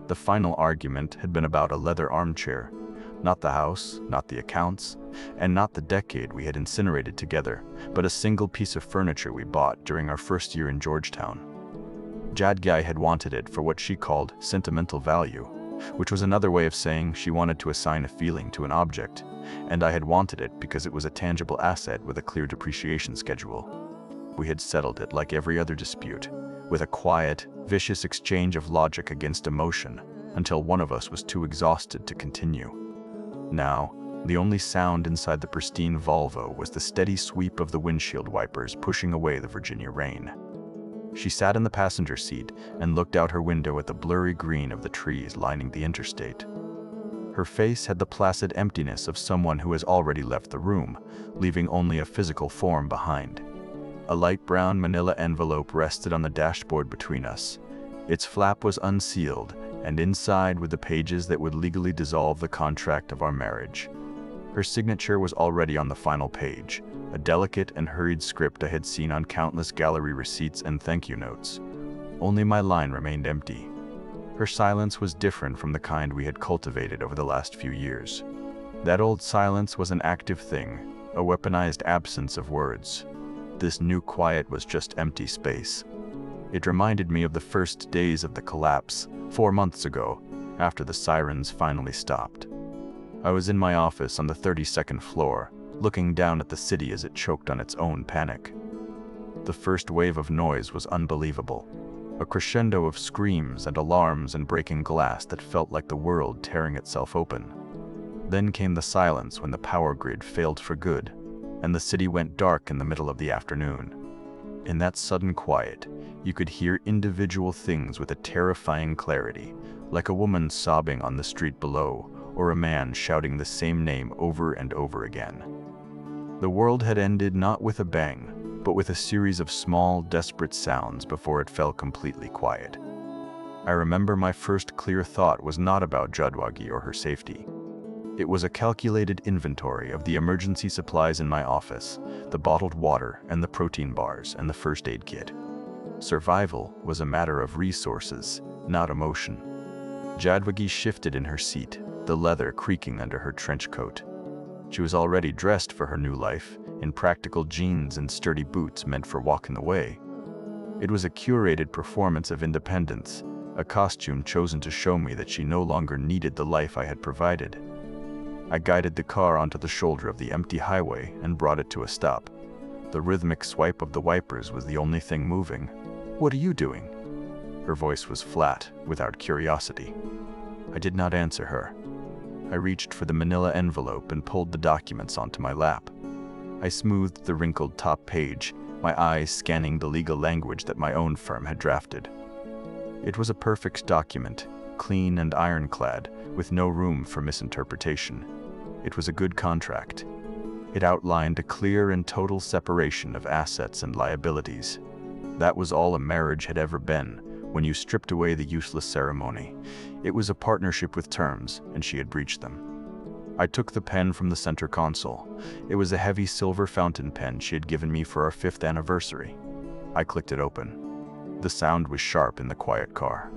The final argument had been about a leather armchair. Not the house, not the accounts, and not the decade we had incinerated together, but a single piece of furniture we bought during our first year in Georgetown. Jadwgy had wanted it for what she called sentimental value, which was another way of saying she wanted to assign a feeling to an object, and I had wanted it because it was a tangible asset with a clear depreciation schedule. We had settled it like every other dispute, with a quiet, vicious exchange of logic against emotion, until one of us was too exhausted to continue. Now, the only sound inside the pristine Volvo was the steady sweep of the windshield wipers pushing away the Virginia rain. She sat in the passenger seat and looked out her window at the blurry green of the trees lining the interstate. Her face had the placid emptiness of someone who has already left the room, leaving only a physical form behind. A light brown manila envelope rested on the dashboard between us. Its flap was unsealed, and inside were the pages that would legally dissolve the contract of our marriage. Her signature was already on the final page, a delicate and hurried script I had seen on countless gallery receipts and thank you notes. Only my line remained empty. Her silence was different from the kind we had cultivated over the last few years. That old silence was an active thing, a weaponized absence of words. This new quiet was just empty space. It reminded me of the first days of the collapse, 4 months ago, after the sirens finally stopped. I was in my office on the 32nd floor, looking down at the city as it choked on its own panic. The first wave of noise was unbelievable, a crescendo of screams and alarms and breaking glass that felt like the world tearing itself open. Then came the silence when the power grid failed for good, and the city went dark in the middle of the afternoon. In that sudden quiet, you could hear individual things with a terrifying clarity, like a woman sobbing on the street below, or a man shouting the same name over and over again. The world had ended not with a bang, but with a series of small, desperate sounds before it fell completely quiet. I remember my first clear thought was not about Jadwgy or her safety. It was a calculated inventory of the emergency supplies in my office, the bottled water and the protein bars and the first aid kit. Survival was a matter of resources, not emotion. Jadwgy shifted in her seat, the leather creaking under her trench coat. She was already dressed for her new life, in practical jeans and sturdy boots meant for walking away. It was a curated performance of independence, a costume chosen to show me that she no longer needed the life I had provided. I guided the car onto the shoulder of the empty highway and brought it to a stop. The rhythmic swipe of the wipers was the only thing moving. "What are you doing?" Her voice was flat, without curiosity. I did not answer her. I reached for the manila envelope and pulled the documents onto my lap. I smoothed the wrinkled top page, my eyes scanning the legal language that my own firm had drafted. It was a perfect document, clean and ironclad, with no room for misinterpretation. It was a good contract. It outlined a clear and total separation of assets and liabilities. That was all a marriage had ever been, when you stripped away the useless ceremony. It was a partnership with terms, and she had breached them. I took the pen from the center console. It was a heavy silver fountain pen she had given me for our 5th anniversary. I clicked it open. The sound was sharp in the quiet car.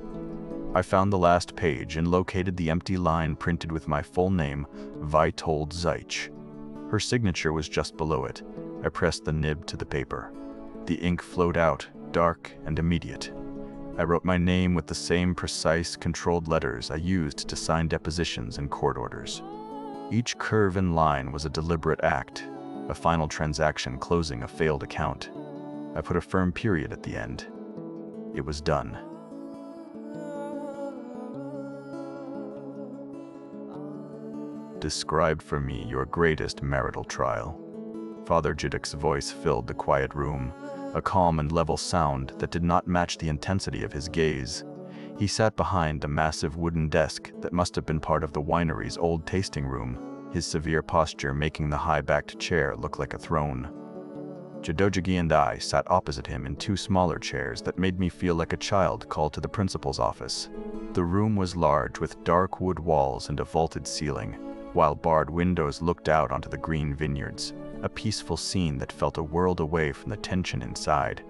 I found the last page and located the empty line printed with my full name, Vytold and Jadwgy. Her signature was just below it. I pressed the nib to the paper. The ink flowed out, dark and immediate. I wrote my name with the same precise, controlled letters I used to sign depositions and court orders. Each curve and line was a deliberate act, a final transaction closing a failed account. I put a firm period at the end. It was done. Describe for me your greatest marital trial. Father Judyk's voice filled the quiet room, a calm and level sound that did not match the intensity of his gaze. He sat behind a massive wooden desk that must have been part of the winery's old tasting room, his severe posture making the high-backed chair look like a throne. Jadwgy and I sat opposite him in 2 smaller chairs that made me feel like a child called to the principal's office. The room was large with dark wood walls and a vaulted ceiling, while barred windows looked out onto the green vineyards, a peaceful scene that felt a world away from the tension inside.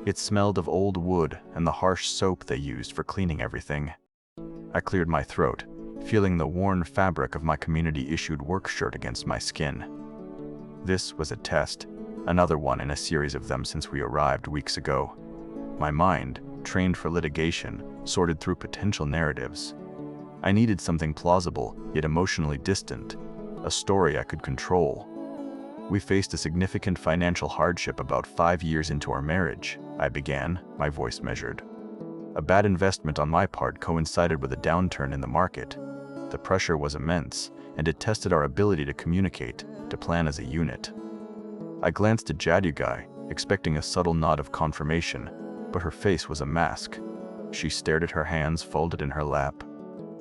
It smelled of old wood and the harsh soap they used for cleaning everything. I cleared my throat, feeling the worn fabric of my community-issued work shirt against my skin. This was a test, another one in a series of them since we arrived weeks ago. My mind, trained for litigation, sorted through potential narratives. I needed something plausible, yet emotionally distant, a story I could control. We faced a significant financial hardship about 5 years into our marriage, I began, my voice measured. A bad investment on my part coincided with a downturn in the market. The pressure was immense, and it tested our ability to communicate, to plan as a unit. I glanced at Jadwgy, expecting a subtle nod of confirmation, but her face was a mask. She stared at her hands folded in her lap.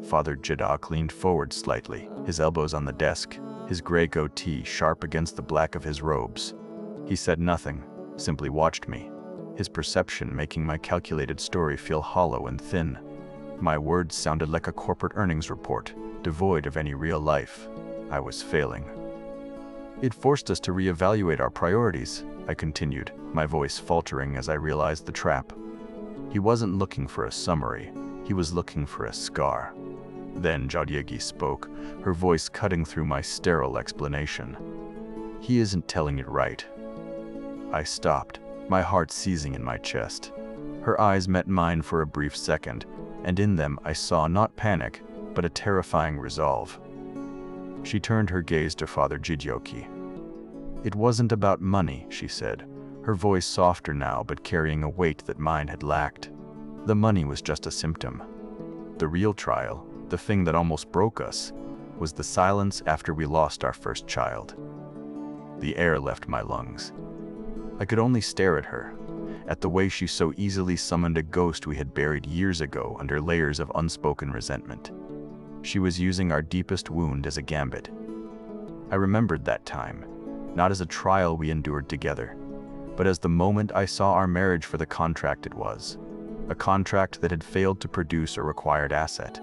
Father Jadwgy leaned forward slightly, his elbows on the desk, his gray goatee sharp against the black of his robes. He said nothing, simply watched me, his perception making my calculated story feel hollow and thin. My words sounded like a corporate earnings report, devoid of any real life. I was failing. It forced us to reevaluate our priorities, I continued, my voice faltering as I realized the trap. He wasn't looking for a summary, he was looking for a scar. Then Jadwgy spoke, her voice cutting through my sterile explanation. He isn't telling it right. I stopped, my heart seizing in my chest. Her eyes met mine for a brief second, and in them I saw not panic, but a terrifying resolve. She turned her gaze to Father Jadwgy. It wasn't about money, she said, her voice softer now but carrying a weight that mine had lacked. The money was just a symptom. The real trial, the thing that almost broke us, was the silence after we lost our first child. The air left my lungs. I could only stare at her, at the way she so easily summoned a ghost we had buried years ago under layers of unspoken resentment. She was using our deepest wound as a gambit. I remembered that time, not as a trial we endured together, but as the moment I saw our marriage for the contract it was, a contract that had failed to produce a required asset.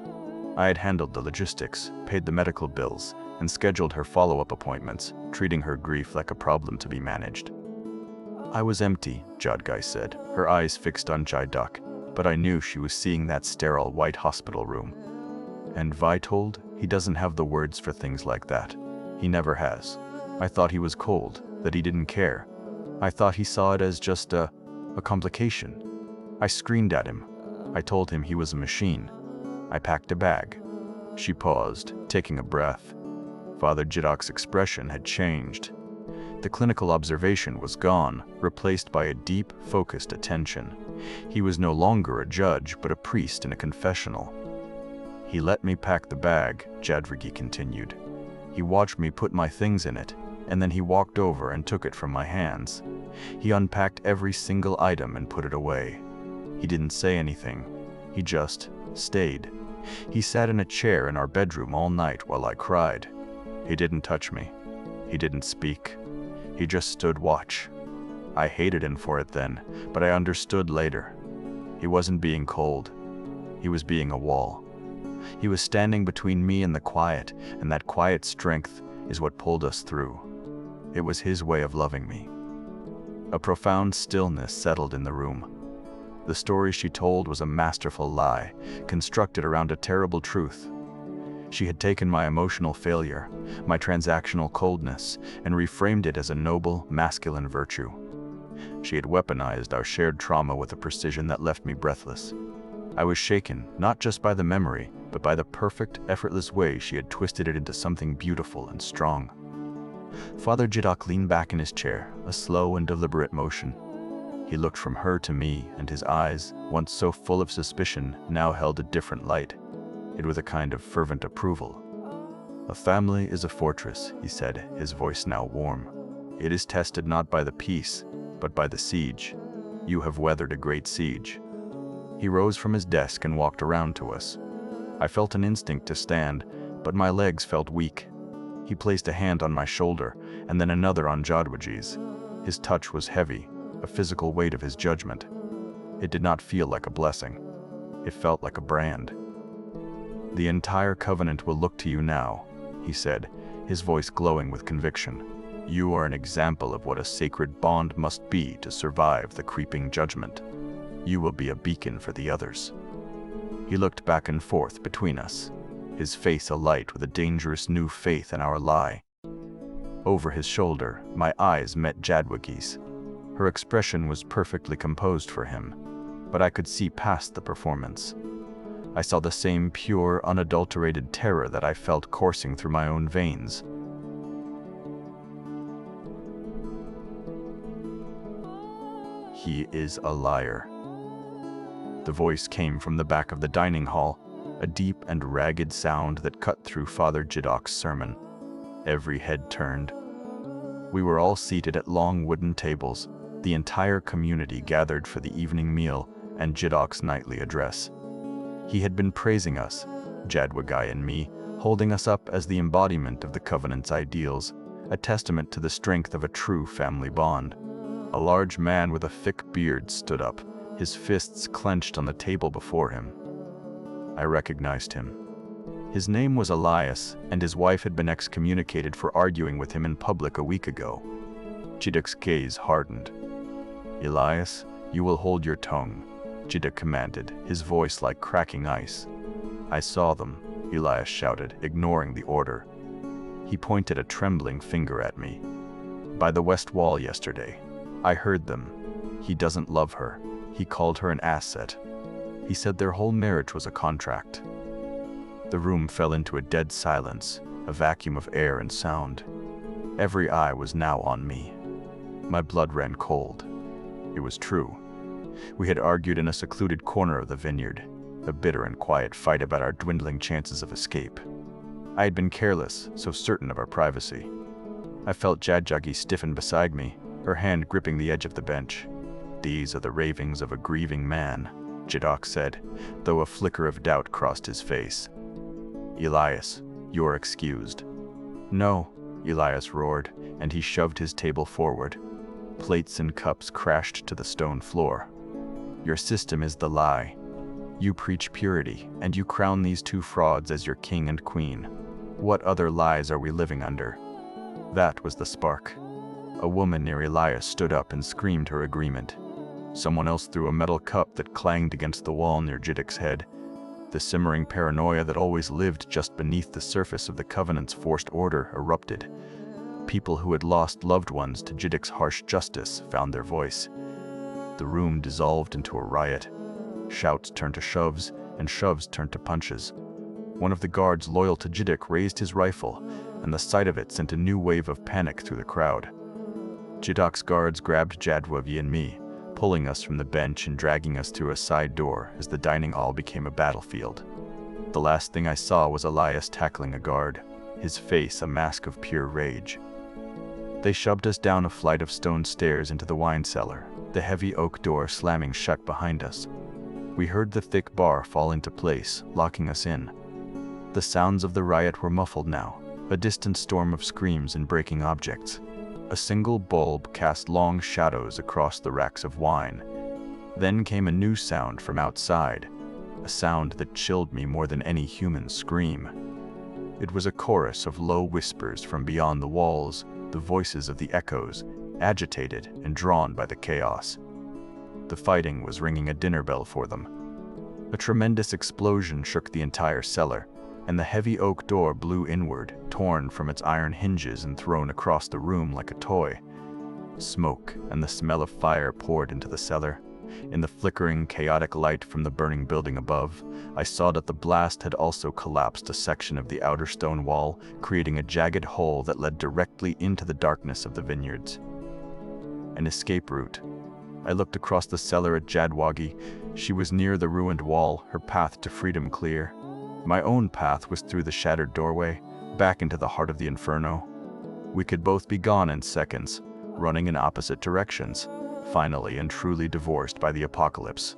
I had handled the logistics, paid the medical bills, and scheduled her follow-up appointments, treating her grief like a problem to be managed. I was empty, Jadwgy said, her eyes fixed on Jadwgy, but I knew she was seeing that sterile white hospital room. And Vytold, he doesn't have the words for things like that. He never has. I thought he was cold, that he didn't care. I thought he saw it as just a complication. I screamed at him. I told him he was a machine. I packed a bag. She paused, taking a breath. Father Jadwgy's expression had changed. The clinical observation was gone, replaced by a deep, focused attention. He was no longer a judge, but a priest in a confessional. He let me pack the bag, Jadwgy continued. He watched me put my things in it, and then he walked over and took it from my hands. He unpacked every single item and put it away. He didn't say anything. He just stayed. He sat in a chair in our bedroom all night while I cried. He didn't touch me. He didn't speak. He just stood watch. I hated him for it then, but I understood later. He wasn't being cold. He was being a wall. He was standing between me and the quiet, and that quiet strength is what pulled us through. It was his way of loving me. A profound stillness settled in the room. The story she told was a masterful lie, constructed around a terrible truth. She had taken my emotional failure, my transactional coldness, and reframed it as a noble, masculine virtue. She had weaponized our shared trauma with a precision that left me breathless. I was shaken, not just by the memory, but by the perfect, effortless way she had twisted it into something beautiful and strong. Father Jadwgy leaned back in his chair, a slow and deliberate motion. He looked from her to me, and his eyes, once so full of suspicion, now held a different light. It was a kind of fervent approval. "A family is a fortress," he said, his voice now warm. "It is tested not by the peace, but by the siege. You have weathered a great siege." He rose from his desk and walked around to us. I felt an instinct to stand, but my legs felt weak. He placed a hand on my shoulder, and then another on Jadwgy's. His touch was heavy, a physical weight of his judgment. It did not feel like a blessing. It felt like a brand. "The entire covenant will look to you now," he said, his voice glowing with conviction. "You are an example of what a sacred bond must be to survive the creeping judgment. You will be a beacon for the others." He looked back and forth between us, his face alight with a dangerous new faith in our lie. Over his shoulder, my eyes met Jadwgy's. Her expression was perfectly composed for him, but I could see past the performance. I saw the same pure, unadulterated terror that I felt coursing through my own veins. "He is a liar." The voice came from the back of the dining hall, a deep and ragged sound that cut through Father Jadwgy's sermon. Every head turned. We were all seated at long wooden tables, the entire community gathered for the evening meal and Jadwgy's nightly address. He had been praising us, Jadwgy and me, holding us up as the embodiment of the Covenant's ideals, a testament to the strength of a true family bond. A large man with a thick beard stood up, his fists clenched on the table before him. I recognized him. His name was Elias, and his wife had been excommunicated for arguing with him in public a week ago. Jadwgy's gaze hardened. "Elias, you will hold your tongue," Jadwgy commanded, his voice like cracking ice. "I saw them," Elias shouted, ignoring the order. He pointed a trembling finger at me. "By the west wall yesterday. I heard them. He doesn't love her. He called her an asset. He said their whole marriage was a contract." The room fell into a dead silence, a vacuum of air and sound. Every eye was now on me. My blood ran cold. It was true. We had argued in a secluded corner of the vineyard, a bitter and quiet fight about our dwindling chances of escape. I had been careless, so certain of our privacy. I felt Jadwgy stiffen beside me, her hand gripping the edge of the bench. "These are the ravings of a grieving man," Jadwgy said, though a flicker of doubt crossed his face. "Elias, you are excused." "No," Elias roared, and he shoved his table forward. Plates and cups crashed to the stone floor. "Your system is the lie. You preach purity, and you crown these two frauds as your king and queen. What other lies are we living under?" That was the spark. A woman near Elias stood up and screamed her agreement. Someone else threw a metal cup that clanged against the wall near Jadwgy's head. The simmering paranoia that always lived just beneath the surface of the Covenant's forced order erupted. People who had lost loved ones to Jadwgy's harsh justice found their voice. The room dissolved into a riot. Shouts turned to shoves, and shoves turned to punches. One of the guards loyal to Jadwgy raised his rifle, and the sight of it sent a new wave of panic through the crowd. Jadwgy's guards grabbed Jadwgy and me, pulling us from the bench and dragging us through a side door as the dining hall became a battlefield. The last thing I saw was Elias tackling a guard, his face a mask of pure rage. They shoved us down a flight of stone stairs into the wine cellar, the heavy oak door slamming shut behind us. We heard the thick bar fall into place, locking us in. The sounds of the riot were muffled now, a distant storm of screams and breaking objects. A single bulb cast long shadows across the racks of wine. Then came a new sound from outside, a sound that chilled me more than any human scream. It was a chorus of low whispers from beyond the walls, the voices of the echoes, agitated and drawn by the chaos. The fighting was ringing a dinner bell for them. A tremendous explosion shook the entire cellar, and the heavy oak door blew inward, torn from its iron hinges and thrown across the room like a toy. Smoke and the smell of fire poured into the cellar. In the flickering, chaotic light from the burning building above, I saw that the blast had also collapsed a section of the outer stone wall, creating a jagged hole that led directly into the darkness of the vineyards. An escape route. I looked across the cellar at Jadwgy. She was near the ruined wall, her path to freedom clear. My own path was through the shattered doorway, back into the heart of the inferno. We could both be gone in seconds, running in opposite directions, finally and truly divorced by the apocalypse.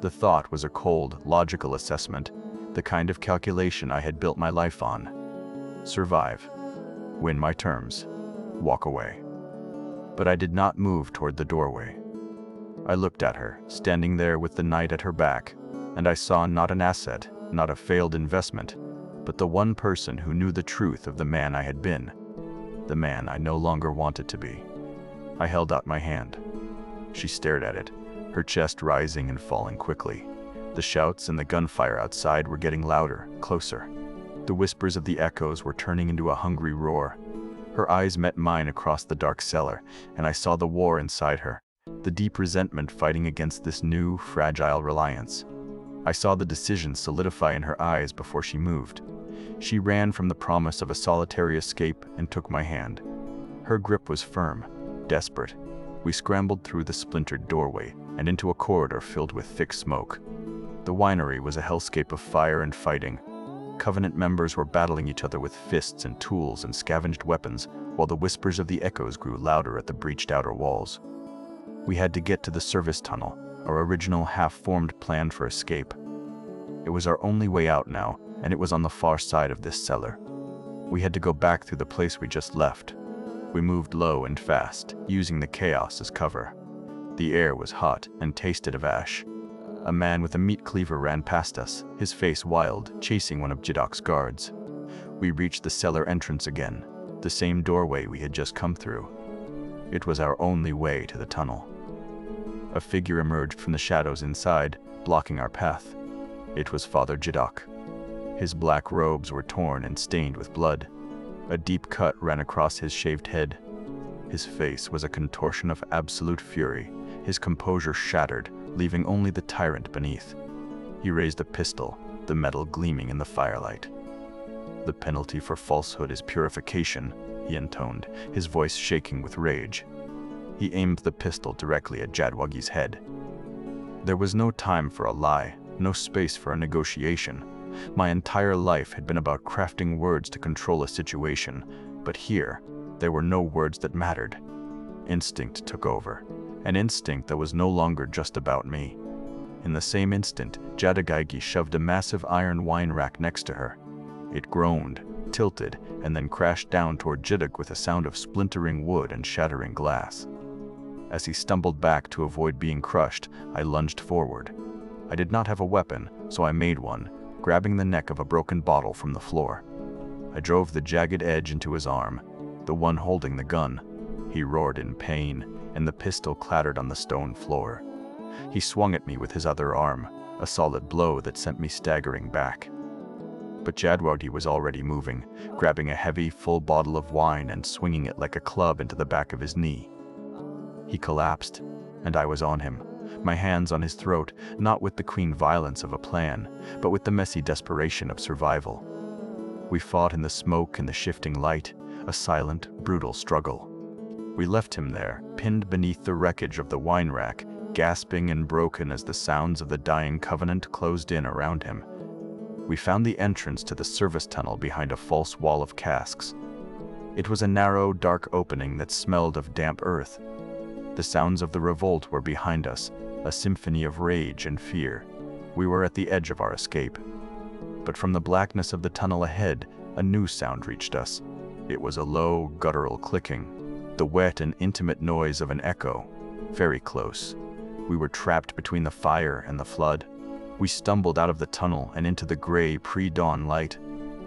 The thought was a cold, logical assessment, the kind of calculation I had built my life on. Survive, win my terms, walk away. But I did not move toward the doorway. I looked at her, standing there with the night at her back, and I saw not an asset, not a failed investment, but the one person who knew the truth of the man I had been, the man I no longer wanted to be. I held out my hand. She stared at it, her chest rising and falling quickly. The shouts and the gunfire outside were getting louder, closer. The whispers of the echoes were turning into a hungry roar. Her eyes met mine across the dark cellar, and I saw the war inside her, the deep resentment fighting against this new, fragile reliance. I saw the decision solidify in her eyes before she moved. She ran from the promise of a solitary escape and took my hand. Her grip was firm, desperate. We scrambled through the splintered doorway and into a corridor filled with thick smoke. The winery was a hellscape of fire and fighting. Covenant members were battling each other with fists and tools and scavenged weapons, while the whispers of the echoes grew louder at the breached outer walls. We had to get to the service tunnel, our original half-formed plan for escape. It was our only way out now, and it was on the far side of this cellar. We had to go back through the place we just left. We moved low and fast, using the chaos as cover. The air was hot and tasted of ash. A man with a meat cleaver ran past us, his face wild, chasing one of Jadwgy's guards. We reached the cellar entrance again, the same doorway we had just come through. It was our only way to the tunnel. A figure emerged from the shadows inside, blocking our path. It was Father Jadwgy. His black robes were torn and stained with blood. A deep cut ran across his shaved head. His face was a contortion of absolute fury, his composure shattered, leaving only the tyrant beneath. He raised a pistol, the metal gleaming in the firelight. "The penalty for falsehood is purification," he intoned, his voice shaking with rage. He aimed the pistol directly at Jadwgy's head. There was no time for a lie, no space for a negotiation. My entire life had been about crafting words to control a situation, but here, there were no words that mattered. Instinct took over, an instinct that was no longer just about me. In the same instant, Jadwgy shoved a massive iron wine rack next to her. It groaned, tilted, and then crashed down toward Jadwgy with a sound of splintering wood and shattering glass. As he stumbled back to avoid being crushed, I lunged forward. I did not have a weapon, so I made one, grabbing the neck of a broken bottle from the floor. I drove the jagged edge into his arm, the one holding the gun. He roared in pain, and the pistol clattered on the stone floor. He swung at me with his other arm, a solid blow that sent me staggering back. But Jadwgy was already moving, grabbing a heavy, full bottle of wine and swinging it like a club into the back of his knee. He collapsed, and I was on him, my hands on his throat, not with the clean violence of a plan, but with the messy desperation of survival. We fought in the smoke and the shifting light, a silent, brutal struggle. We left him there, pinned beneath the wreckage of the wine rack, gasping and broken as the sounds of the dying Covenant closed in around him. We found the entrance to the service tunnel behind a false wall of casks. It was a narrow, dark opening that smelled of damp earth. The sounds of the revolt were behind us, a symphony of rage and fear. We were at the edge of our escape. But from the blackness of the tunnel ahead, a new sound reached us. It was a low, guttural clicking, the wet and intimate noise of an echo, very close. We were trapped between the fire and the flood. We stumbled out of the tunnel and into the gray, pre-dawn light.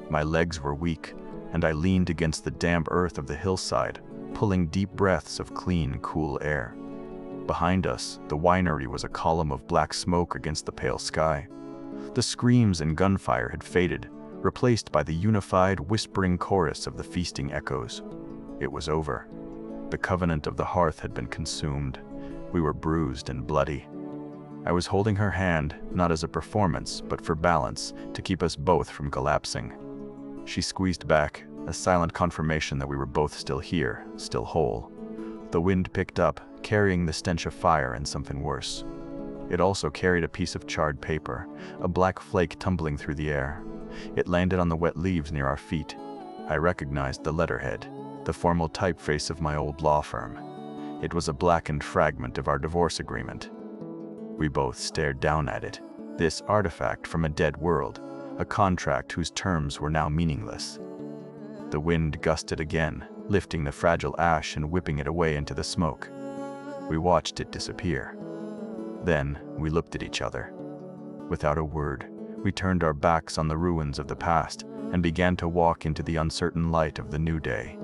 My legs were weak, and I leaned against the damp earth of the hillside, pulling deep breaths of clean, cool air. Behind us, the winery was a column of black smoke against the pale sky. The screams and gunfire had faded, replaced by the unified, whispering chorus of the feasting echoes. It was over. The covenant of the hearth had been consumed. We were bruised and bloody. I was holding her hand, not as a performance, but for balance, to keep us both from collapsing. She squeezed back, a silent confirmation that we were both still here, still whole. The wind picked up, carrying the stench of fire and something worse. It also carried a piece of charred paper, a black flake tumbling through the air. It landed on the wet leaves near our feet. I recognized the letterhead, the formal typeface of my old law firm. It was a blackened fragment of our divorce agreement. We both stared down at it, this artifact from a dead world, a contract whose terms were now meaningless. The wind gusted again, lifting the fragile ash and whipping it away into the smoke. We watched it disappear. Then we looked at each other. Without a word, we turned our backs on the ruins of the past and began to walk into the uncertain light of the new day.